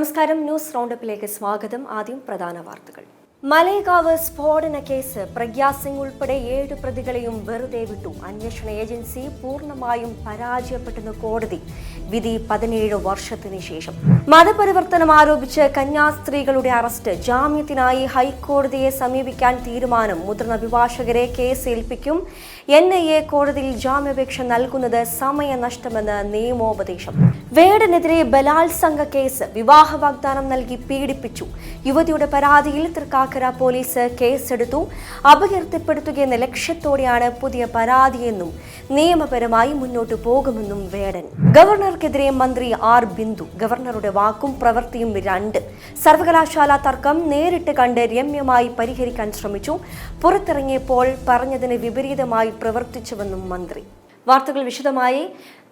നമസ്കാരം. ന്യൂസ് റൗണ്ടപ്പിലേക്ക് സ്വാഗതം. ആദ്യം പ്രധാന വാർത്തകൾ. മലേഗാവ് സ്ഫോടന കേസ് പ്രഗ്യാ സിംഗ് ഉൾപ്പെടെ 7 പ്രതികളെയും വെറുതെ വിട്ടു. അന്വേഷണ ഏജൻസി പൂർണ്ണമായും പരാജയപ്പെട്ടെന്ന് കോടതി. വിധി 17 വർഷത്തിന് ശേഷം. മതപരിവർത്തനം ആരോപിച്ച് കന്യാസ്ത്രീകളുടെ അറസ്റ്റ്. ജാമ്യത്തിനായി ഹൈക്കോടതിയെ സമീപിക്കാൻ തീരുമാനം. മുതിർന്ന അഭിഭാഷകരെ കേസ് ഏൽപ്പിക്കും. NIA കോടതിയിൽ ജാമ്യാപേക്ഷ നൽകുന്നത് സമയനഷ്ടമെന്ന് നിയമോപദേശം. വേടനെതിരെ ബലാത്സംഗ കേസ്. വിവാഹ വാഗ്ദാനം നൽകി പീഡിപ്പിച്ചു. യുവതിയുടെ പരാതിയിൽ തൃക്കാക്കര പോലീസ് കേസെടുത്തു. അപകീർത്തിപ്പെടുത്തുകയെന്ന ലക്ഷ്യത്തോടെയാണ് പുതിയ പരാതിയെന്നും നിയമപരമായി മുന്നോട്ടു പോകുമെന്നും വേടൻ. ഗവർണർക്കെതിരെ മന്ത്രി R. ബിന്ദു. ഗവർണറുടെ വാക്കും പ്രവൃത്തിയും 2. സർവകലാശാല തർക്കം നേരിട്ട് കണ്ട് രമ്യമായി പരിഹരിക്കാൻ ശ്രമിച്ചു. പുറത്തിറങ്ങിയപ്പോൾ പറഞ്ഞതിന് വിപരീതമായി പ്രവർത്തിച്ചുവെന്നും മന്ത്രി. വാർത്തകൾ വിശദമായി.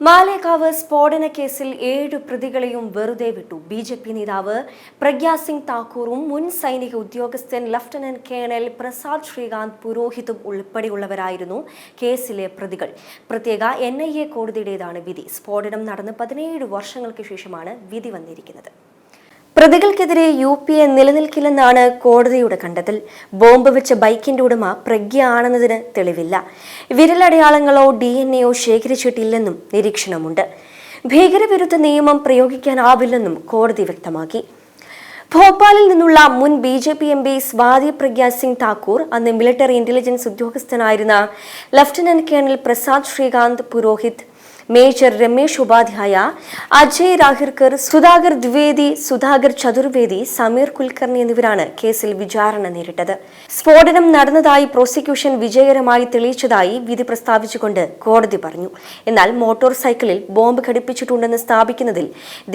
മാലേഗാവ് സ്ഫോടന കേസിൽ 7 പ്രതികളെയും വെറുതെ വിട്ടു. BJP നേതാവ് പ്രഗ്യാ സിംഗ് താക്കൂറും മുൻ സൈനിക ഉദ്യോഗസ്ഥൻ ലഫ്റ്റനന്റ് കേണൽ പ്രസാദ് ശ്രീകാന്ത് പുരോഹിതും ഉൾപ്പെടെയുള്ളവരായിരുന്നു കേസിലെ പ്രതികൾ. പ്രത്യേക NIA കോടതിയുടേതാണ് വിധി. സ്ഫോടനം നടന്ന് 17 വർഷങ്ങൾക്ക് ശേഷമാണ് വിധി വന്നിരിക്കുന്നത്. പ്രതികൾക്കെതിരെ UPA നിലനിൽക്കില്ലെന്നാണ് കോടതിയുടെ കണ്ടെത്തൽ. ബോംബ് വെച്ച ബൈക്കിന്റെ ഉടമ പ്രഗ്യ ആണെന്നതിന് തെളിവില്ല. വിരലടയാളങ്ങളോ DNA ശേഖരിച്ചിട്ടില്ലെന്നും നിരീക്ഷണമുണ്ട്. ഭീകരവിരുദ്ധ നിയമം പ്രയോഗിക്കാനാവില്ലെന്നും കോടതി വ്യക്തമാക്കി. ഭോപ്പാലിൽ നിന്നുള്ള മുൻ BJP MP സ്വാതി പ്രഗ്യാ സിംഗ് താക്കൂർ, അന്ന് മിലിറ്ററി ഇന്റലിജൻസ് ഉദ്യോഗസ്ഥനായിരുന്ന lieutenant colonel Prasad Shrikant Purohit, major Ramesh Upadhyay, Ajay Rahirkar, Sudhakar Dwivedi, Sudhakar Chaturvedi, Sameer Kulkarni എന്നിവരാണ് കേസിൽ വിചാരണ നേരിട്ടത്. സ്ഫോടനം നടന്നതായി പ്രോസിക്യൂഷൻ വിജയകരമായി തെളിയിച്ചതായി വിധി പ്രസ്താവിച്ചുകൊണ്ട് കോടതി പറഞ്ഞു. എന്നാൽ മോട്ടോർ സൈക്കിളിൽ ബോംബ് ഘടിപ്പിച്ചിട്ടുണ്ടെന്ന് സ്ഥാപിക്കുന്നതിൽ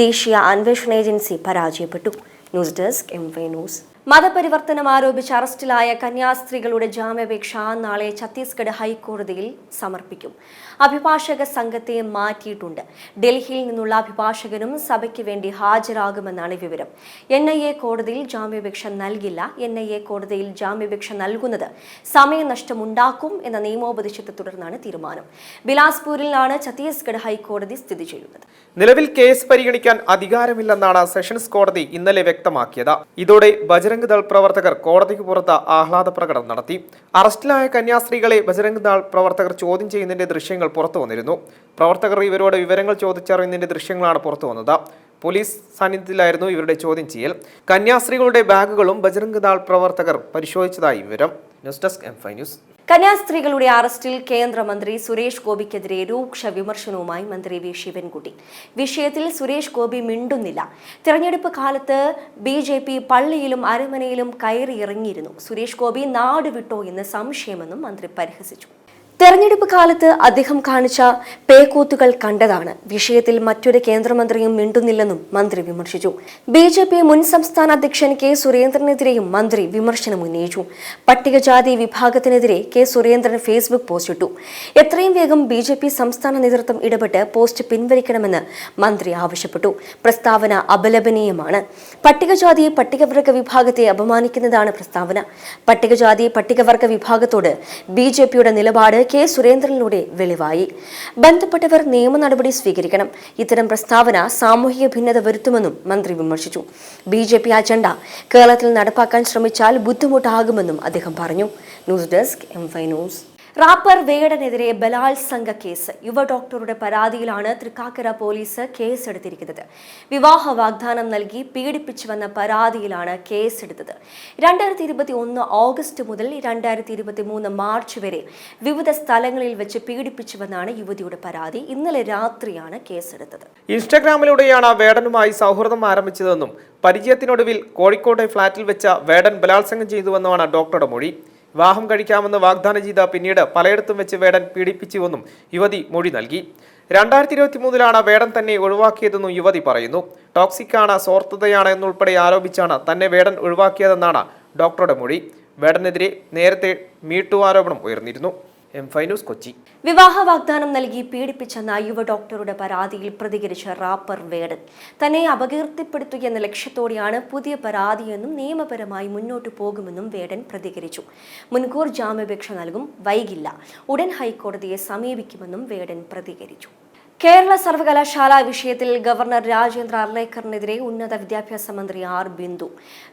ദേശീയ അന്വേഷണ ഏജൻസി പരാജയപ്പെട്ടു. News desk MY news. മതപരിവർത്തനം ആരോപിച്ച് അറസ്റ്റിലായ കന്യാസ്ത്രീകളുടെ ജാമ്യാപേക്ഷ നാളെ ഛത്തീസ്ഗഡ് ഹൈക്കോടതിയിൽ സമർപ്പിക്കും. അഭിഭാഷക സംഘത്തെ മാറ്റിയിട്ടുണ്ട്. ഡൽഹിയിൽ നിന്നുള്ള അഭിഭാഷകനും സഭയ്ക്ക് വേണ്ടി ഹാജരാകുമെന്നാണ് വിവരം. NIA കോടതിയിൽ ജാമ്യാപേക്ഷ നൽകില്ല. NIA കോടതിയിൽ ജാമ്യാപേക്ഷ നൽകുന്നത് സമയനഷ്ടമുണ്ടാക്കും എന്ന നിയമോപദേശത്തെ തുടർന്നാണ് തീരുമാനം. ബിലാസ്പൂരിലാണ് ഛത്തീസ്ഗഡ് ഹൈക്കോടതി സ്ഥിതി ചെയ്യുന്നത്. നിലവിൽ കേസ് പരിഗണിക്കാൻ അധികാരമില്ലെന്നാണ് സെഷൻസ് കോടതി ഇന്നലെ വ്യക്തമാക്കിയത്. ഇതോടെ ബജരംഗ് ദൾ പ്രവർത്തകർ കോടതിക്ക് പുറത്ത് ആഹ്ലാദ പ്രകടനം നടത്തി. അറസ്റ്റിലായ കന്യാസ്ത്രീകളെ ബജരംഗ് ദൾ പ്രവർത്തകർ ചോദ്യം ചെയ്യുന്നതിന്റെ ദൃശ്യങ്ങൾ പുറത്തു വന്നിരുന്നു. പ്രവർത്തകർ ഇവരോട് വിവരങ്ങൾ ചോദിച്ചറിയുന്നതിന്റെ ദൃശ്യങ്ങളാണ് പുറത്തു വന്നത്. പോലീസ് സാന്നിധ്യത്തിലായിരുന്നു ഇവരുടെ ചോദ്യം ചെയ്യൽ. കന്യാസ്ത്രീകളുടെ ബാഗുകളും ബജരംഗ് ദൾ പ്രവർത്തകർ പരിശോധിച്ചതായി വിവരം. News desk MY news. കന്യാസ്ത്രീകളുടെ അറസ്റ്റിൽ കേന്ദ്രമന്ത്രി സുരേഷ് ഗോപിക്കെതിരെ രൂക്ഷ വിമർശനവുമായി മന്ത്രി V. ശിവൻകുട്ടി. വിഷയത്തിൽ സുരേഷ് ഗോപി മിണ്ടുന്നില്ല. തെരഞ്ഞെടുപ്പ് കാലത്ത് BJP പള്ളിയിലും അരമനയിലും കയറിയിറങ്ങിയിരുന്നു. സുരേഷ് ഗോപി നാട് വിട്ടോ എന്ന് സംശയമെന്നും മന്ത്രി പരിഹസിച്ചു. തെരഞ്ഞെടുപ്പ് കാലത്ത് അദ്ദേഹം കാണിച്ച പേക്കൂത്തുകൾ കണ്ടതാണ്. വിഷയത്തിൽ മറ്റൊരു കേന്ദ്രമന്ത്രിയും മിണ്ടുന്നില്ലെന്നും മന്ത്രി വിമർശിച്ചു. BJP മുൻ സംസ്ഥാന അധ്യക്ഷൻ K. സുരേന്ദ്രനെതിരെയും മന്ത്രി വിമർശനം ഉന്നയിച്ചു. പട്ടികജാതി വിഭാഗത്തിനെതിരെ K. സുരേന്ദ്രൻ ഫേസ്ബുക്ക് പോസ്റ്റ് ഇട്ടു. എത്രയും വേഗം BJP സംസ്ഥാന നേതൃത്വം ഇടപെട്ട് പോസ്റ്റ് പിൻവലിക്കണമെന്ന് മന്ത്രി ആവശ്യപ്പെട്ടു. പ്രസ്താവന അപലപനീയമാണ്. പട്ടികജാതി പട്ടികവർഗ വിഭാഗത്തെ അപമാനിക്കുന്നതാണ് പ്രസ്താവന. പട്ടികജാതി പട്ടികവർഗ വിഭാഗത്തോട് BJPയുടെ നിലപാട് K. സുരേന്ദ്രനിലൂടെ വെളിവായി. ബന്ധപ്പെട്ടവർ നിയമ നടപടി സ്വീകരിക്കണം. ഇത്തരം പ്രസ്താവന സാമൂഹിക ഭിന്നത വരുത്തുമെന്നും മന്ത്രി വിമർശിച്ചു. BJP അജണ്ട കേരളത്തിൽ നടപ്പാക്കാൻ ശ്രമിച്ചാൽ ബുദ്ധിമുട്ടാകുമെന്നും അദ്ദേഹം പറഞ്ഞു. News desk MY news. Rapper വേടനെതിരെ ബലാത്സംഗ കേസ്. യുവ ഡോക്ടറുടെ പരാതിയിലാണ് തൃക്കാക്കര പോലീസ് കേസെടുത്തിരിക്കുന്നത്. വിവാഹ വാഗ്ദാനം നൽകി പീഡിപ്പിച്ചുവെന്ന പരാതിയിലാണ് കേസെടുത്തത്. 2021 ഓഗസ്റ്റ് മുതൽ 2023 മാർച്ച് വരെ വിവിധ സ്ഥലങ്ങളിൽ വെച്ച് പീഡിപ്പിച്ചുവെന്നാണ് യുവതിയുടെ പരാതി. ഇന്നലെ രാത്രിയാണ് കേസെടുത്തത്. ഇൻസ്റ്റഗ്രാമിലൂടെയാണ് വേടനുമായി സൗഹൃദം ആരംഭിച്ചതെന്നും പരിചയത്തിനൊടുവിൽ കോഴിക്കോട്ടെ ഫ്ളാറ്റിൽ വെച്ച വേടൻ ബലാത്സംഗം ചെയ്തുവെന്നുമാണ് ഡോക്ടറുടെ മൊഴി. വിവാഹം കഴിക്കാമെന്ന് വാഗ്ദാനം ചെയ്ത പിന്നീട് പലയിടത്തും വെച്ച് വേടൻ പീഡിപ്പിച്ചുവെന്നും യുവതി മൊഴി നൽകി. 2023 വേടൻ തന്നെ ഒഴിവാക്കിയതെന്നും യുവതി പറയുന്നു. ടോക്സിക്കാണ്, സ്വാർത്ഥതയാണ് എന്നുൾപ്പെടെ ആരോപിച്ചാണ് തന്നെ വേടൻ ഒഴിവാക്കിയതെന്നാണ് ഡോക്ടറുടെ മൊഴി. വേടനെതിരെ നേരത്തെ മീട്ടു ആരോപണം ഉയർന്നിരുന്നു. MY news Kochi. വിവാഹ വാഗ്ദാനം നൽകി പീഡിപ്പിച്ചെന്ന യുവ ഡോക്ടറുടെ പരാതിയിൽ പ്രതികരിച്ച റാപ്പർ വേടൻ തന്നെ അപകീർത്തിപ്പെടുത്തുകയെന്ന ലക്ഷ്യത്തോടെയാണ് പുതിയ പരാതിയെന്നും നിയമപരമായി മുന്നോട്ടു പോകുമെന്നും വേടൻ പ്രതികരിച്ചു. മുൻകൂർ ജാമ്യാപേക്ഷ നൽകും, വൈകില്ല, ഉടൻ ഹൈക്കോടതിയെ സമീപിക്കുമെന്നും വേടൻ പ്രതികരിച്ചു. കേരള സർവകലാശാല വിഷയത്തിൽ ഗവർണർ രാജേന്ദ്ര അർലേക്കറിനെതിരെ ഉന്നത വിദ്യാഭ്യാസ മന്ത്രി ആർ ബിന്ദു.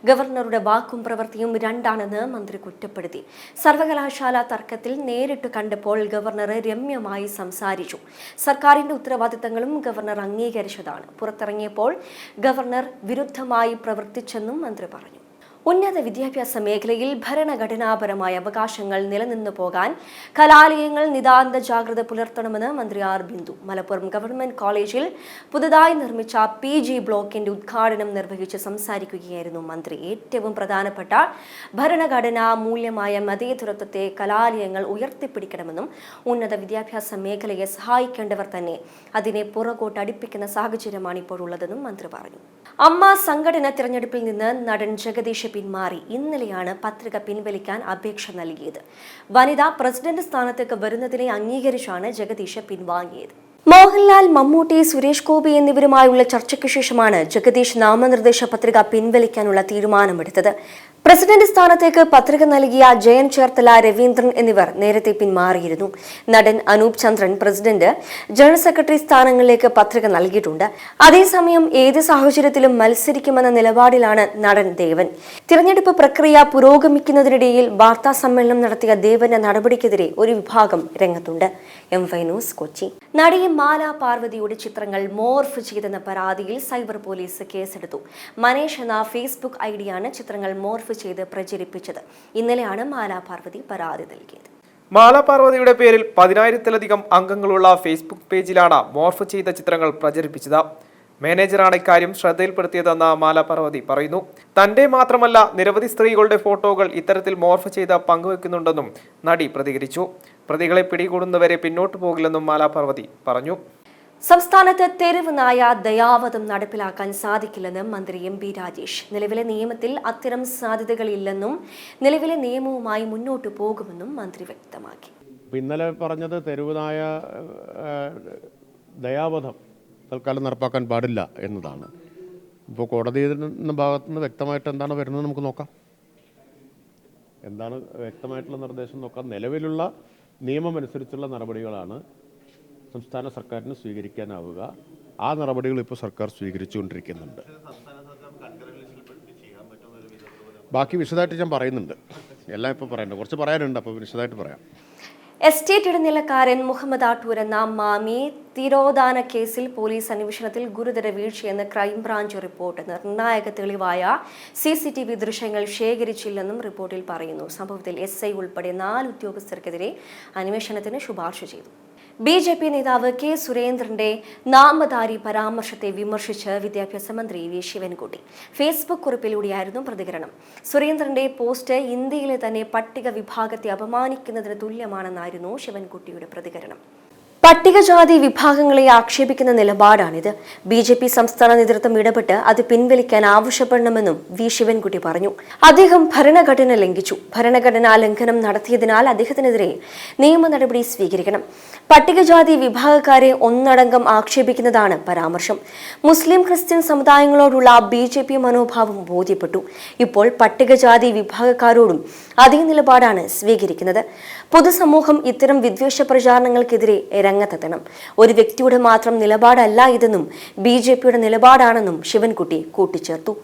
ഗവർണറുടെ വാക്കും പ്രവൃത്തിയും രണ്ടാണെന്ന് മന്ത്രി കുറ്റപ്പെടുത്തി. സർവകലാശാല തർക്കത്തിൽ നേരിട്ട് കണ്ടപ്പോൾ ഗവർണർ രമ്യമായി സംസാരിച്ചു. സർക്കാരിന്റെ ഉത്തരവാദിത്തങ്ങളും ഗവർണർ അംഗീകരിച്ചതാണ്. പുറത്തിറങ്ങിയപ്പോൾ ഗവർണർ വിരുദ്ധമായി പ്രവർത്തിച്ചെന്നും മന്ത്രി പറഞ്ഞു. ഉന്നത വിദ്യാഭ്യാസ മേഖലയിൽ ഭരണഘടനാപരമായ അവകാശങ്ങൾ നിലനിന്നു പോകാൻ കലാലയങ്ങൾ നിതാന്ത ജാഗ്രത പുലർത്തണമെന്ന് മന്ത്രി ആർ ബിന്ദു മലപ്പുറം ഗവൺമെന്റ് കോളേജിൽ പുതുതായി നിർമ്മിച്ച PG ബ്ലോക്കിന്റെ ഉദ്ഘാടനം നിർവഹിച്ച് സംസാരിക്കുകയായിരുന്നു മന്ത്രി. ഏറ്റവും പ്രധാനപ്പെട്ട ഭരണഘടനാ മൂല്യമായ മതേതരത്വത്തെ കലാലയങ്ങൾ ഉയർത്തിപ്പിടിക്കണമെന്നും ഉന്നത വിദ്യാഭ്യാസ മേഖലയെ സഹായിക്കേണ്ടവർ തന്നെ അതിനെ പുറകോട്ടടിപ്പിക്കുന്ന സാഹചര്യമാണ് ഇപ്പോഴുള്ളതെന്നും മന്ത്രി പറഞ്ഞു. അമ്മ സംഘടന തിരഞ്ഞെടുപ്പിൽ നിന്ന് നടൻ ജഗദീഷ് പിന്മാറി. ഇന്നലെയാണ് പത്രിക പിൻവലിക്കാൻ അപേക്ഷ നൽകിയത്. വനിതാ പ്രസിഡന്റ് സ്ഥാനത്തേക്ക് വരുന്നതിനെ അംഗീകരിച്ചാണ് ജഗദീഷ് പിൻവാങ്ങിയത്. മോഹൻലാൽ, മമ്മൂട്ടി, സുരേഷ് ഗോപി എന്നിവരുമായുള്ള ചർച്ചയ്ക്ക് ശേഷമാണ് ജഗദീഷ് നാമനിർദ്ദേശ പത്രിക പിൻവലിക്കാനുള്ള തീരുമാനമെടുത്തത്. പ്രസിഡന്റ് സ്ഥാനത്തേക്ക് പത്രിക നൽകിയ ജയൻ ചേർത്തല, രവീന്ദ്രൻ എന്നിവർ നേരത്തെ പിന്മാറിയിരുന്നു. നടൻ അനൂപ് ചന്ദ്രൻ പ്രസിഡന്റ്, ജനറൽ സെക്രട്ടറി സ്ഥാനങ്ങളിലേക്ക് പത്രിക നൽകിയിട്ടുണ്ട്. അതേസമയം ഏത് സാഹചര്യത്തിലും മത്സരിക്കുമെന്ന നിലപാടിലാണ് നടൻ ദേവൻ. തിരഞ്ഞെടുപ്പ് പ്രക്രിയ പുരോഗമിക്കുന്നതിനിടയിൽ വാർത്താ സമ്മേളനം നടത്തിയ ദേവന്റെ നടപടിക്കെതിരെ ഒരു വിഭാഗം രംഗത്തുണ്ട്. M5 news, Kochi. നടി മാല പാർവതിയുടെ ചിത്രങ്ങൾ മോർഫ് ചെയ്തെന്ന പരാതിയിൽ സൈബർ പോലീസ് കേസെടുത്തു. മനേഷ് എന്ന ഫേസ്ബുക്ക് ഐഡിയാണ് ചിത്രങ്ങൾ മോർഫ് ചെയ്ത് പ്രചരിപ്പിച്ചത്. ഇന്നലെയാണ് മാല പാർവതി പരാതി നൽകിയത്. മാല പാർവതിയുടെ പേരിൽ 10,000-ലധികം അംഗങ്ങളുള്ള ഫേസ്ബുക്ക് പേജിലാണ് മോർഫ് ചെയ്ത ചിത്രങ്ങൾ പ്രചരിപ്പിച്ചത്. മാനേജറാണ് ഇക്കാര്യം ശ്രദ്ധയിൽപ്പെടുത്തിയതെന്ന് മാല പാർവതി പറയുന്നു. തന്റെ മാത്രമല്ല നിരവധി സ്ത്രീകളുടെ ഫോട്ടോകൾ ഇത്തരത്തിൽ മോർഫ് ചെയ്ത് പങ്കുവെക്കുന്നുണ്ടെന്നും നടി പ്രതികരിച്ചു. പ്രതികളെ പിടികൂടുന്നവരെ പിന്നോട്ടു പോകില്ലെന്നും മാല പാർവതി പറഞ്ഞു. സംസ്ഥാനത്ത് തെരുവ് നായ ദയാവധം നടപ്പിലാക്കാൻ സാധിക്കില്ലെന്ന് മന്ത്രി MP രാജേഷ്. നിലവിലെ നിയമത്തിൽ അത്തരം സാധ്യതകളില്ലെന്നും നിലവിലെ നിയമവുമായി മുന്നോട്ടു പോകുമെന്നും മന്ത്രി വ്യക്തമാക്കി. ഇന്നലെ പറഞ്ഞത് തെരുവ് നായ ദയാവധം തൽക്കാലം നടപ്പാക്കാൻ പാടില്ല എന്നതാണ്. ഇപ്പോൾ കോടതിയുടെ ഭാഗത്തുനിന്ന് വ്യക്തമായിട്ട് എന്താണ് വരുന്നത് നമുക്ക് നോക്കാം. എന്താണ് വ്യക്തമായിട്ടുള്ള നിർദ്ദേശം നോക്കാം. നിലവിലുള്ള നിയമമനുസരിച്ചുള്ള നടപടികളാണ് സംസ്ഥാന സർക്കാരിന് സ്വീകരിക്കാനാവുക. ആ നടപടികൾ ഇപ്പോൾ സർക്കാർ സ്വീകരിച്ചുകൊണ്ടിരിക്കുന്നുണ്ട്. ബാക്കി വിശദമായിട്ട് ഞാൻ പറയുന്നുണ്ട്. എല്ലാം ഇപ്പോൾ പറയുന്നുണ്ട്. കുറച്ച് പറയാനുണ്ട്, അപ്പോൾ വിശദമായിട്ട് പറയാം. എസ്റ്റേറ്റ് ഇടനിലക്കാരൻ മുഹമ്മദ് ആട്ടൂർ എന്ന മാമി തിരോധാന കേസിൽ പോലീസ് അന്വേഷണത്തിൽ ഗുരുതര വീഴ്ചയെന്ന് ക്രൈംബ്രാഞ്ച് റിപ്പോർട്ട്. നിർണായക തെളിവായ CCTV ദൃശ്യങ്ങൾ ശേഖരിച്ചില്ലെന്നും റിപ്പോർട്ടിൽ പറയുന്നു. സംഭവത്തിൽ SI ഉൾപ്പെടെ 4 ഉദ്യോഗസ്ഥർക്കെതിരെ അന്വേഷണത്തിന് ശുപാർശ ചെയ്തു. BJP നേതാവ് K സുരേന്ദ്രന്റെ നാമധാരി പരാമർശത്തെ വിമർശിച്ച് വിദ്യാഭ്യാസ മന്ത്രി V ശിവൻകുട്ടി. ഫേസ്ബുക്ക് കുറിപ്പിലൂടെയായിരുന്നു പ്രതികരണം. സുരേന്ദ്രന്റെ പോസ്റ്റ് ഇന്ത്യയിലെ തന്നെ പട്ടിക വിഭാഗത്തെ അപമാനിക്കുന്നതിന് തുല്യമാണെന്നായിരുന്നു ശിവൻകുട്ടിയുടെ പ്രതികരണം. പട്ടികജാതി വിഭാഗങ്ങളെ ആക്ഷേപിക്കുന്ന നിലപാടാണിത്. BJP സംസ്ഥാന നേതൃത്വം ഇടപെട്ട് അത് പിൻവലിക്കാൻ ആവശ്യപ്പെടണമെന്നും V ശിവൻകുട്ടി പറഞ്ഞു. അദ്ദേഹം ഭരണഘടന ലംഘിച്ചു. ഭരണഘടനാ ലംഘനം നടത്തിയതിനാൽ അദ്ദേഹത്തിനെതിരെ നിയമ നടപടി സ്വീകരിക്കണം. പട്ടികജാതി വിഭാഗക്കാരെ ഒന്നടങ്കം ആക്ഷേപിക്കുന്നതാണ് പരാമർശം. മുസ്ലിം ക്രിസ്ത്യൻ സമുദായങ്ങളോടുള്ള BJP മനോഭാവം ബോധ്യപ്പെട്ടു. ഇപ്പോൾ പട്ടികജാതി വിഭാഗക്കാരോടും അതേ നിലപാടാണ് സ്വീകരിക്കുന്നത്. പൊതുസമൂഹം ഇത്തരം വിദ്വേഷ പ്രചാരണങ്ങൾക്കെതിരെ രംഗത്തെത്തണം. ഒരു വ്യക്തിയുടെ മാത്രം നിലപാടല്ല ഇതെന്നും BJPയുടെ നിലപാടാണെന്നും ശിവൻകുട്ടി കൂട്ടിച്ചേർത്തു.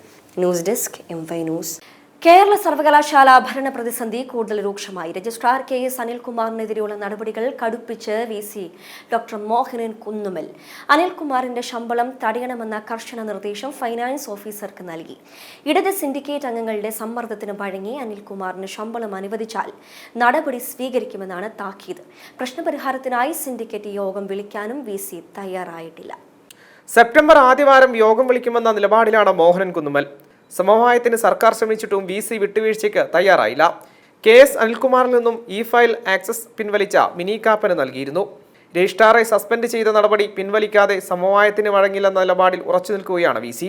News desk, M5 news. Kerala സർവകലാശാല ഭരണ പ്രതിസന്ധി കൂടുതൽ രൂക്ഷമായി. രജിസ്ട്രാർ KS അനിൽകുമാറിനെതിരെയുള്ള നടപടികൾ കടുപ്പിച്ച് VC ഡോക്ടർ മോഹനൻ കുന്നുമ്മൽ. അനിൽകുമാറിന്റെ ശമ്പളം തടയണമെന്ന കർശന നിർദ്ദേശം ഫൈനാൻസ് ഓഫീസർക്ക് നൽകി. ഇടത് സിൻഡിക്കേറ്റ് അംഗങ്ങളുടെ സമ്മർദ്ദത്തിന് വഴങ്ങി അനിൽകുമാറിന് ശമ്പളം അനുവദിച്ചാൽ നടപടി സ്വീകരിക്കുമെന്നാണ് താക്കീത്. പ്രശ്നപരിഹാരത്തിനായി സിൻഡിക്കേറ്റ് യോഗം വിളിക്കാനും VC തയ്യാറായിട്ടില്ല. സെപ്റ്റംബർ ആദ്യവാരം യോഗം വിളിക്കുമെന്ന നിലപാടിലാണ് മോഹനൻ കുന്നുമ്മൽ. സമവായത്തിന് സർക്കാർ ശ്രമിച്ചിട്ടും VC വിട്ടുവീഴ്ചയ്ക്ക് തയ്യാറായില്ല. KS അനിൽകുമാറിൽ നിന്നും ഫയൽ ആക്സസ് പിൻവലിച്ച മിനി കാപ്പന് നൽകിയിരുന്നു. രജിസ്ട്രാറെ സസ്പെൻഡ് ചെയ്ത നടപടി പിൻവലിക്കാതെ സമവായത്തിന് വഴങ്ങില്ലെന്ന നിലപാടിൽ ഉറച്ചു നിൽക്കുകയാണ് VC.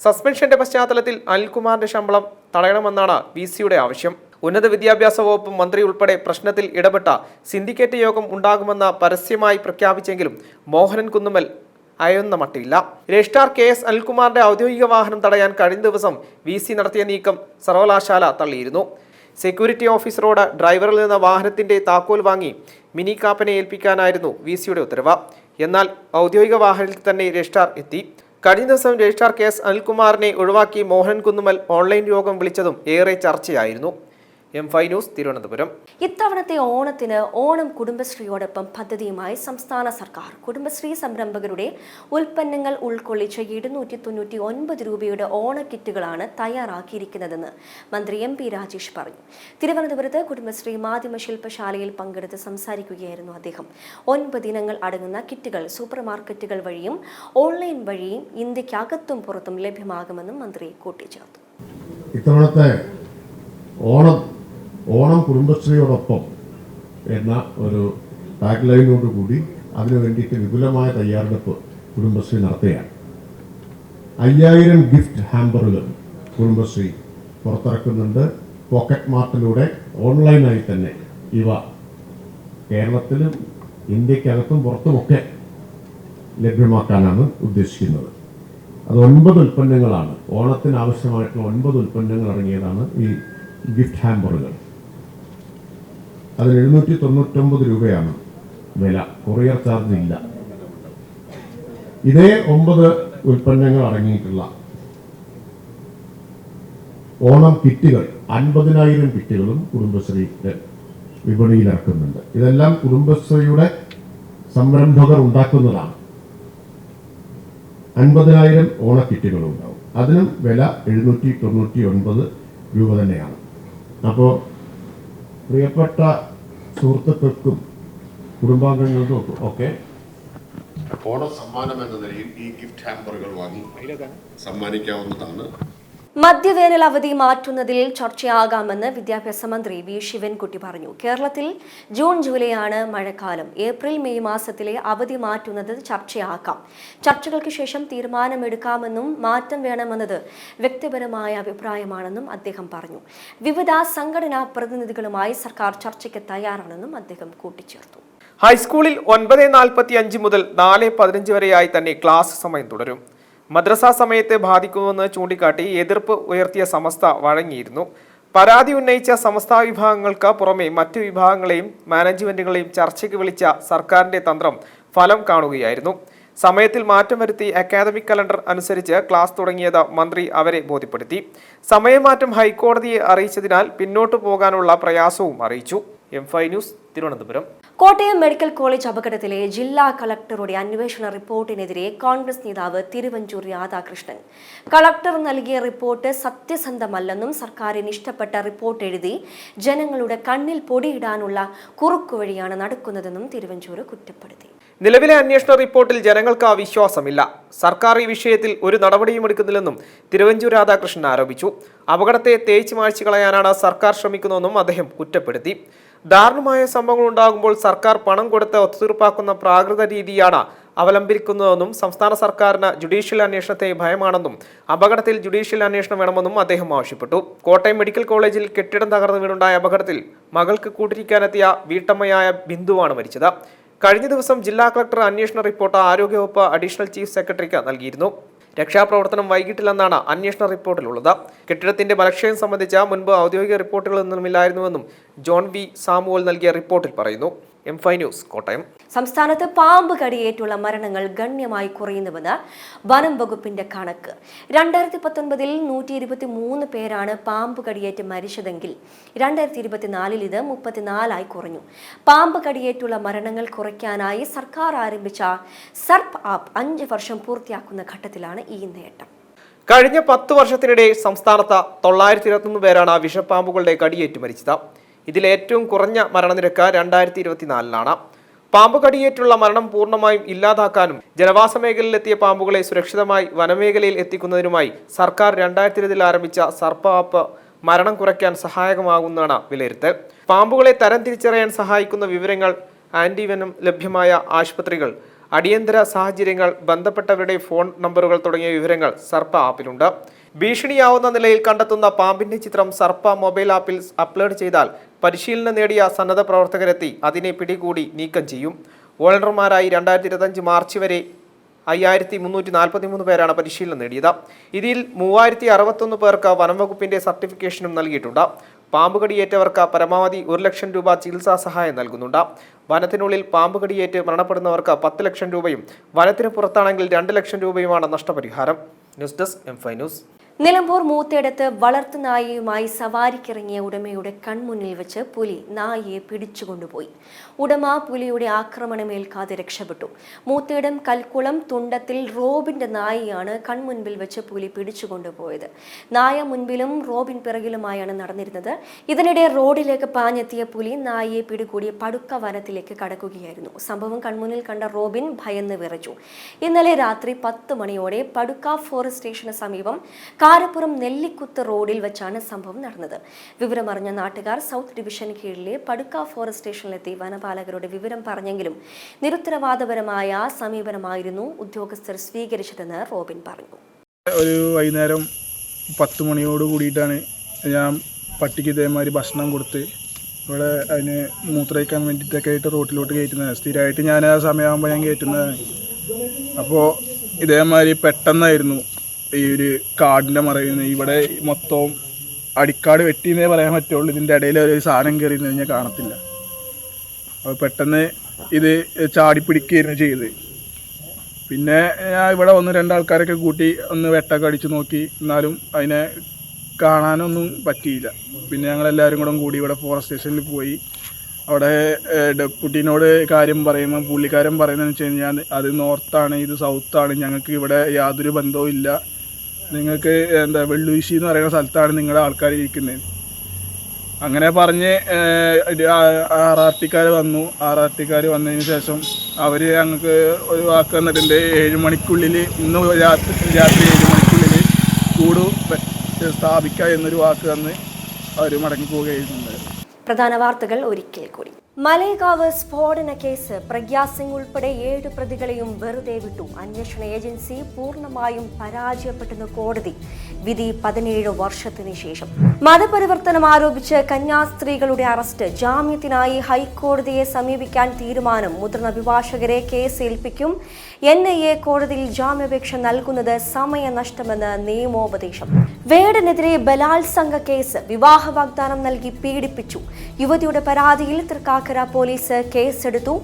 സസ്പെൻഷന്റെ പശ്ചാത്തലത്തിൽ അനിൽകുമാറിന്റെ ശമ്പളം തടയണമെന്നാണ് VCയുടെ ആവശ്യം. ഉന്നത വിദ്യാഭ്യാസ വകുപ്പ് മന്ത്രി ഉൾപ്പെടെ പ്രശ്നത്തിൽ ഇടപെട്ട സിൻഡിക്കേറ്റ് യോഗം ഉണ്ടാകുമെന്ന് പരസ്യമായി പ്രഖ്യാപിച്ചെങ്കിലും മോഹനൻ കുന്നുമ്മൽ അയൊന്ന മട്ടില്ല. രജിസ്ട്രാർ KS അനിൽകുമാറിന്റെ ഔദ്യോഗിക വാഹനം തടയാൻ കഴിഞ്ഞ ദിവസം VC നടത്തിയ നീക്കം സർവകലാശാല തള്ളിയിരുന്നു. സെക്യൂരിറ്റി ഓഫീസറോട് ഡ്രൈവറിൽ നിന്ന് വാഹനത്തിന്റെ താക്കോൽ വാങ്ങി മിനി കാപ്പനെ ഏൽപ്പിക്കാനായിരുന്നു VCയുടെ ഉത്തരവ്. എന്നാൽ ഔദ്യോഗിക വാഹനത്തിൽ തന്നെ രജിസ്ട്രാർ എത്തി. കഴിഞ്ഞ ദിവസം രജിസ്ട്രാർ കെ എസ് അനിൽകുമാറിനെ ഒഴിവാക്കി മോഹൻ കുന്നുമ്മൽ ഓൺലൈൻ യോഗം വിളിച്ചതും ഏറെ ചർച്ചയായിരുന്നു. M5 news, Thiruvananthapuram. ഇത്തവണത്തെ ഓണത്തിന് ഓണം കുടുംബശ്രീയോടൊപ്പം പദ്ധതിയുമായി സംസ്ഥാന സർക്കാർ കുടുംബശ്രീ സംരംഭകരുടെ ഉൽപ്പന്നങ്ങൾ ഉൾക്കൊള്ളിച്ച 299 രൂപയുടെ ഓണക്കിറ്റുകളാണ് തയ്യാറാക്കിയിരിക്കുന്നതെന്ന് മന്ത്രി MP രാജേഷ് പറഞ്ഞു. തിരുവനന്തപുരത്ത് കുടുംബശ്രീ മാധ്യമ ശില്പശാലയിൽ പങ്കെടുത്ത് സംസാരിക്കുകയായിരുന്നു അദ്ദേഹം. 9 ഇനങ്ങൾ അടങ്ങുന്ന കിറ്റുകൾ സൂപ്പർ മാർക്കറ്റുകൾ വഴിയും ഓൺലൈൻ വഴിയും ഇന്ത്യക്കകത്തും പുറത്തും ലഭ്യമാകുമെന്നും മന്ത്രി കൂട്ടിച്ചേർത്തു. ഇത്തവണത്തെ ഓണം കുടുംബശ്രീയോടൊപ്പം എന്ന ഒരു ടാഗ് ലൈനോട് കൂടി അതിനു വേണ്ടിയിട്ട് വിപുലമായ തയ്യാറെടുപ്പ് കുടുംബശ്രീ നടത്തുകയാണ്. 5000 ഗിഫ്റ്റ് ഹാമ്പറുകൾ കുടുംബശ്രീ പുറത്തിറക്കുന്നുണ്ട്. പോക്കറ്റ് മാർട്ടിലൂടെ ഓൺലൈനായി തന്നെ ഇവ കേരളത്തിലും ഇന്ത്യക്കകത്തും പുറത്തുമൊക്കെ ലഭ്യമാക്കാനാണ് ഉദ്ദേശിക്കുന്നത്. അത് 9 ഉൽപ്പന്നങ്ങളാണ്. ഓണത്തിന് ആവശ്യമായിട്ടുള്ള 9 ഉൽപ്പന്നങ്ങൾ അടങ്ങിയതാണ് ഈ ഗിഫ്റ്റ് ഹാമ്പറുകൾ. അതിന് 799 രൂപയാണ് വില. കൊറിയർ ചാർജ് ഇല്ല. ഇതേ 9 ഉൽപ്പന്നങ്ങൾ അടങ്ങിയിട്ടുള്ള ഓണം കിറ്റുകൾ 50,000 കിറ്റുകളും കുടുംബശ്രീ വിപണിയിൽ ഇറക്കുന്നുണ്ട്. ഇതെല്ലാം കുടുംബശ്രീയുടെ സംരംഭകർ ഉണ്ടാക്കുന്നതാണ്. 50,000 ഓണക്കിറ്റുകൾ ഉണ്ടാവും. അതിനും വില 799 രൂപ തന്നെയാണ്. അപ്പോൾ പ്രിയപ്പെട്ട സുഹൃത്തുക്കൾക്കും കുടുംബാംഗങ്ങൾക്കും ഒക്കെ ഓണ സമ്മാനം എന്ന നിലയിൽ ഈ ഗിഫ്റ്റ് ഹാമ്പറുകൾ വാങ്ങി സമ്മാനിക്കാവുന്നതാണ്. മധ്യവേനൽ അവധി മാറ്റുന്നതിൽ ചർച്ചയാകാമെന്ന് വിദ്യാഭ്യാസ മന്ത്രി വി ശിവൻകുട്ടി പറഞ്ഞു. കേരളത്തിൽ ജൂൺ ജൂലൈയാണ് മഴക്കാലം. ഏപ്രിൽ മെയ് മാസത്തിലെ അവധി മാറ്റുന്നത് ചർച്ചയാക്കാം. ചർച്ചകൾക്ക് ശേഷം തീരുമാനമെടുക്കാമെന്നും മാറ്റം വേണമെന്നത് വ്യക്തിപരമായ അഭിപ്രായമാണെന്നും അദ്ദേഹം പറഞ്ഞു. വിവിധ സംഘടനാ പ്രതിനിധികളുമായി സർക്കാർ ചർച്ചയ്ക്ക് തയ്യാറാണെന്നും അദ്ദേഹം കൂട്ടിച്ചേർത്തു. ഹൈസ്കൂളിൽ 9:45 മുതൽ 4:15 വരെയായി തന്നെ ക്ലാസ് സമയം തുടരും. മദ്രസ സമയത്തെ ബാധിക്കുമെന്ന് ചൂണ്ടിക്കാട്ടി എതിർപ്പ് ഉയർത്തിയ സമസ്ത വഴങ്ങിയിരുന്നു. പരാതി ഉന്നയിച്ച സമസ്ത വിഭാഗങ്ങൾക്ക് പുറമെ മറ്റു വിഭാഗങ്ങളെയും മാനേജ്മെന്റുകളെയും ചർച്ചയ്ക്ക് വിളിച്ച സർക്കാരിന്റെ തന്ത്രം ഫലം കാണുകയായിരുന്നു. സമയത്തിൽ മാറ്റം വരുത്തി അക്കാദമിക് കലണ്ടർ അനുസരിച്ച് ക്ലാസ് തുടങ്ങിയത് മന്ത്രി അവരെ ബോധ്യപ്പെടുത്തി. സമയമാറ്റം ഹൈക്കോടതിയെ അറിയിച്ചതിനാൽ പിന്നോട്ടു പോകാനുള്ള പ്രയാസവും അറിയിച്ചു. M5 news, Thiruvananthapuram. Kottayam medical college അപകടത്തിലെ ജില്ലാ കളക്ടറുടെ അന്വേഷണ റിപ്പോർട്ടിനെതിരെ കോൺഗ്രസ് നേതാവ് തിരുവഞ്ചൂർ രാധാകൃഷ്ണൻ. കളക്ടർ നൽകിയ റിപ്പോർട്ട് സത്യസന്ധമല്ലെന്നും സർക്കാരിന് ഇഷ്ടപ്പെട്ട റിപ്പോർട്ട് എഴുതി ജനങ്ങളുടെ കണ്ണിൽ പൊടിയിടാനുള്ള കുറുക്കുവഴിയാണ് നടക്കുന്നതെന്നും തിരുവഞ്ചൂർ കുറ്റപ്പെടുത്തി. നിലവിലെ അന്വേഷണ റിപ്പോർട്ടിൽ ജനങ്ങൾക്ക് വിശ്വാസമില്ല. സർക്കാർ ഈ വിഷയത്തിൽ ഒരു നടപടിയും എടുക്കുന്നില്ലെന്നും തിരുവഞ്ചൂർ രാധാകൃഷ്ണൻ ആരോപിച്ചു. അപകടത്തെ തേച്ച് മായ്ച്ചു കളയാനാണ് സർക്കാർ ശ്രമിക്കുന്നതെന്നും അദ്ദേഹം കുറ്റപ്പെടുത്തി. ദാരുണമായ സംഭവങ്ങൾ ഉണ്ടാകുമ്പോൾ സർക്കാർ പണം കൊടുത്ത് ഒത്തുതീർപ്പാക്കുന്ന പ്രാകൃത രീതിയാണ് അവലംബിക്കുന്നതെന്നും സംസ്ഥാന സർക്കാരിന് ജുഡീഷ്യൽ അന്വേഷണത്തെ ഭയമാണെന്നും അപകടത്തിൽ ജുഡീഷ്യൽ അന്വേഷണം വേണമെന്നും അദ്ദേഹം ആവശ്യപ്പെട്ടു. കോട്ടയം മെഡിക്കൽ കോളേജിൽ കെട്ടിടം തകർന്നു വീണുണ്ടായ അപകടത്തിൽ മകൾക്ക് കൂട്ടിരിക്കാനെത്തിയ വീട്ടമ്മയായ ബിന്ദുവാണ് മരിച്ചത്. കഴിഞ്ഞ ദിവസം ജില്ലാ കളക്ടർ അന്വേഷണ റിപ്പോർട്ട് ആരോഗ്യവകുപ്പ് അഡീഷണൽ ചീഫ് സെക്രട്ടറിക്ക് നൽകിയിരുന്നു. രക്ഷാപ്രവർത്തനം വൈകിട്ടില്ലെന്നാണ് അന്വേഷണ റിപ്പോർട്ടിലുള്ളത്. കെട്ടിടത്തിന്റെ ബലക്ഷയം സംബന്ധിച്ച മുൻപ് ഔദ്യോഗിക റിപ്പോർട്ടുകളൊന്നുമില്ലായിരുന്നുവെന്നും ജോൺ വി സാമുവൽ നൽകിയ റിപ്പോർട്ടിൽ പറയുന്നു. M5 news, Kottayam. സംസ്ഥാനത്ത് പാമ്പ് കടിയേറ്റുള്ള മരണങ്ങൾ ഗണ്യമായി കുറയുന്നുവെന്ന് വനം വകുപ്പിന്റെ കണക്ക്. 2019 123 പേരാണ് പാമ്പ് കടിയേറ്റ് മരിച്ചതെങ്കിൽ 2024 ഇത് 34 കുറഞ്ഞു. പാമ്പ് കടിയേറ്റുള്ള മരണങ്ങൾ കുറയ്ക്കാനായി സർക്കാർ ആരംഭിച്ച സർപ്പ് ആപ്പ് 5 വർഷം പൂർത്തിയാക്കുന്ന ഘട്ടത്തിലാണ് ഈ നേട്ടം. കഴിഞ്ഞ 10 വർഷത്തിനിടെ സംസ്ഥാനത്ത് 921 പേരാണ് വിഷപ്പാമ്പുകളുടെ കടിയേറ്റ് മരിച്ചത്. ഇതിൽ ഏറ്റവും കുറഞ്ഞ മരണനിരക്ക് 2024 പാമ്പ് കടിയേറ്റുള്ള മരണം പൂർണ്ണമായും ഇല്ലാതാക്കാനും ജനവാസ മേഖലയിലെത്തിയ പാമ്പുകളെ സുരക്ഷിതമായി വനമേഖലയിൽ എത്തിക്കുന്നതിനുമായി സർക്കാർ 2020 ആരംഭിച്ച സർപ്പ ആപ്പ് മരണം കുറയ്ക്കാൻ സഹായകമാകുന്നതാണ് വിലയിരുത്തൽ. പാമ്പുകളെ തരംതിരിച്ചറിയാൻ സഹായിക്കുന്ന വിവരങ്ങൾ, ആന്റിവെനം ലഭ്യമായ ആശുപത്രികൾ, അടിയന്തര സാഹചര്യങ്ങൾ, ബന്ധപ്പെട്ടവരുടെ ഫോൺ നമ്പറുകൾ തുടങ്ങിയ വിവരങ്ങൾ സർപ്പ ആപ്പിലുണ്ട്. ഭീഷണിയാവുന്ന നിലയിൽ കണ്ടെത്തുന്ന പാമ്പിന്റെ ചിത്രം സർപ്പ മൊബൈൽ ആപ്പിൽ അപ്ലോഡ് ചെയ്താൽ പരിശീലനം നേടിയ സന്നദ്ധ പ്രവർത്തകരെത്തി അതിനെ പിടികൂടി നീക്കം ചെയ്യും. വോളണ്ടർമാരായി 2025 മാർച്ച് വരെ 5343 പേരാണ് പരിശീലനം നേടിയത്. ഇതിൽ 3061 പേർക്ക് വനംവകുപ്പിന്റെ സർട്ടിഫിക്കേഷനും നൽകിയിട്ടുണ്ട്. പാമ്പ് കടിയേറ്റവർക്ക് പരമാവധി 1 ലക്ഷം രൂപ ചികിത്സാ സഹായം നൽകുന്നുണ്ട്. വനത്തിനുള്ളിൽ പാമ്പ് കടിയേറ്റ് മരണപ്പെടുന്നവർക്ക് 10 ലക്ഷം രൂപയും വനത്തിന് പുറത്താണെങ്കിൽ 2 ലക്ഷം രൂപയുമാണ് നഷ്ടപരിഹാരം. News desk M5 news. Nilambur Moothedath വളർത്തുനായയുമായി സവാരിക്കിറങ്ങിയ ഉടമയുടെ കൺമുന്നിൽ വെച്ച് പുലി നായയെ പിടിച്ചുകൊണ്ടുപോയി. ഉടമ പുലിയുടെ ആക്രമണമേൽക്കാതെ രക്ഷപ്പെട്ടു. മൂത്തേടം കൽക്കുളം തുണ്ടത്തിൽ റോബിന്റെ നായയാണ് കൺമുൻപിൽ വെച്ച് പുലി പിടിച്ചുകൊണ്ടുപോയത്. നായ മുൻപിലും റോബിൻ പിറകിലുമായാണ് നടന്നിരുന്നത്. ഇതിനിടെ റോഡിലേക്ക് പാഞ്ഞെത്തിയ പുലി നായയെ പിടികൂടി പടുക്ക വനത്തിലേക്ക് കടക്കുകയായിരുന്നു. സംഭവം കൺമുന്നിൽ കണ്ട റോബിൻ ഭയന്ന് വിറച്ചു. ഇന്നലെ രാത്രി 10 മണിയോടെ പടുക്ക ഫോറസ്റ്റ് സ്റ്റേഷന് സമീപം കാരപ്പുറം നെല്ലിക്കുത്ത് റോഡിൽ വെച്ചാണ് സംഭവം നടന്നത്. വിവരമറിഞ്ഞ നാട്ടുകാർ സൗത്ത് ഡിവിഷന് കീഴിലെ പടുക്ക ഫോറസ്റ്റ് സ്റ്റേഷനിലെത്തി വനപാലകരുടെ വിവരം പറഞ്ഞെങ്കിലും നിരുത്തരവാദപരമായ സമീപനമായിരുന്നു ഉദ്യോഗസ്ഥർ സ്വീകരിച്ചതെന്ന് റോബിൻ പറഞ്ഞു. ഒരു വൈകുന്നേരം 10 മണിയോട് കൂടിയിട്ടാണ് ഞാൻ പട്ടിക്ക് ഇതേമാതിരി ഭക്ഷണം കൊടുത്ത് ഇവിടെ അതിന് മൂത്രയിക്കാൻ വേണ്ടിയിട്ടൊക്കെ ആയിട്ട് റോട്ടിലോട്ട് കയറ്റുന്നത്. സ്ഥിരമായിട്ട് ഞാൻ ആ സമയമാകുമ്പോൾ ഞാൻ കയറ്റുന്നതാണ്. അപ്പോൾ ഇതേമാതിരി പെട്ടെന്നായിരുന്നു ഈ ഒരു കാടിൻ്റെ മറവിൽ നിന്ന് ഇവിടെ മൊത്തം അടിക്കാട് വെട്ടിയെന്നേ പറയാൻ പറ്റുള്ളൂ. ഇതിൻ്റെ ഇടയിൽ ഒരു സാധനം കയറിയെന്ന് ഞാൻ കാണത്തില്ല. അപ്പോൾ പെട്ടെന്ന് ഇത് ചാടിപ്പിടിക്കുകയായിരുന്നു ചെയ്ത്. പിന്നെ ഞാൻ ഇവിടെ 1-2 ആൾക്കാരൊക്കെ കൂട്ടി ഒന്ന് വെട്ടൊക്കെ അടിച്ച് നോക്കി. എന്നാലും അതിനെ കാണാനൊന്നും പറ്റിയില്ല. പിന്നെ ഞങ്ങളെല്ലാവരും കൂടി ഇവിടെ ഫോറസ്റ്റ് സ്റ്റേഷനിൽ പോയി. അവിടെ ഡെപ്യൂട്ടിനോട് കാര്യം പറയുമ്പോൾ പുള്ളിക്കാരൻ പറയുന്നതെന്ന് വെച്ച് കഴിഞ്ഞാൽ അത് നോർത്താണ്, ഇത് സൗത്താണ്, ഞങ്ങൾക്ക് ഇവിടെ യാതൊരു ബന്ധവും ഇല്ല, നിങ്ങൾക്ക് വെള്ളുവീശി എന്ന് പറയുന്ന സ്ഥലത്താണ് നിങ്ങളുടെ ആൾക്കാർ ഇരിക്കുന്നത്. അങ്ങനെ പറഞ്ഞ് RRTക്കാർ വന്നു. RRTക്കാർ വന്നതിന് ശേഷം അവർ ഞങ്ങൾക്ക് ഒരു വാക്ക് തന്നിട്ടുണ്ട്. 7 മണിക്കുള്ളിൽ ഇന്ന് രാത്രി 7 മണിക്കുള്ളിൽ കൂട് സ്ഥാപിക്കുക എന്നൊരു വാക്ക് തന്ന് അവർ മടങ്ങി പോവുകയായിരുന്നു. പ്രധാന വാർത്തകൾ ഒരിക്കൽ കൂടി. മലേഗാവ് സ്ഫോടന കേസ് പ്രഗ്യാ സിംഗ് ഉൾപ്പെടെ 7 പ്രതികളെയും വെറുതെ വിട്ടു. അന്വേഷണ ഏജൻസി പൂർണ്ണമായും പരാജയപ്പെട്ടെന്ന് കോടതി. വിധി 17 വർഷത്തിന് ശേഷം. മതപരിവർത്തനം ആരോപിച്ച് കന്യാസ്ത്രീകളുടെ അറസ്റ്റ്. ജാമ്യത്തിനായി ഹൈക്കോടതിയെ സമീപിക്കാൻ തീരുമാനം. മുതിർന്ന അഭിഭാഷകരെ കേസ് ഏൽപ്പിക്കും. NIA കോടതിയിൽ ജാമ്യാപേക്ഷ നൽകുന്നത് സമയനഷ്ടമെന്ന് നിയമോപദേശം. വേടനെതിരെ ബലാത്സംഗ കേസ്. വിവാഹ വാഗ്ദാനം നൽകി പീഡിപ്പിച്ചു. യുവതിയുടെ പരാതിയിൽ തൃക്കാക്കര പോലീസ് കേസെടുത്തു.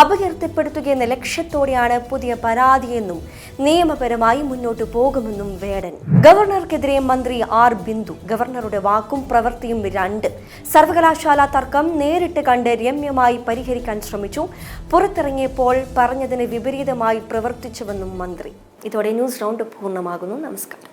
അപകീർത്തിപ്പെടുത്തുകയെന്ന ലക്ഷ്യത്തോടെയാണ് പുതിയ പരാതിയെന്നും നിയമപരമായി മുന്നോട്ടു പോകുമെന്നും വേടൻ. ഗവർണർക്കെതിരെ മന്ത്രി R. ബിന്ദു. ഗവർണറുടെ വാക്കും പ്രവൃത്തിയും 2. സർവകലാശാല തർക്കം നേരിട്ട് കണ്ട് രമ്യമായി പരിഹരിക്കാൻ ശ്രമിച്ചു. പുറത്തിറങ്ങിയപ്പോൾ പറഞ്ഞതിന് വിപരീതമായി പ്രവർത്തിച്ചുവെന്നും മന്ത്രി. ഇതോടെ ന്യൂസ് റൗണ്ട് പൂർണ്ണമാകുന്നു. നമസ്കാരം.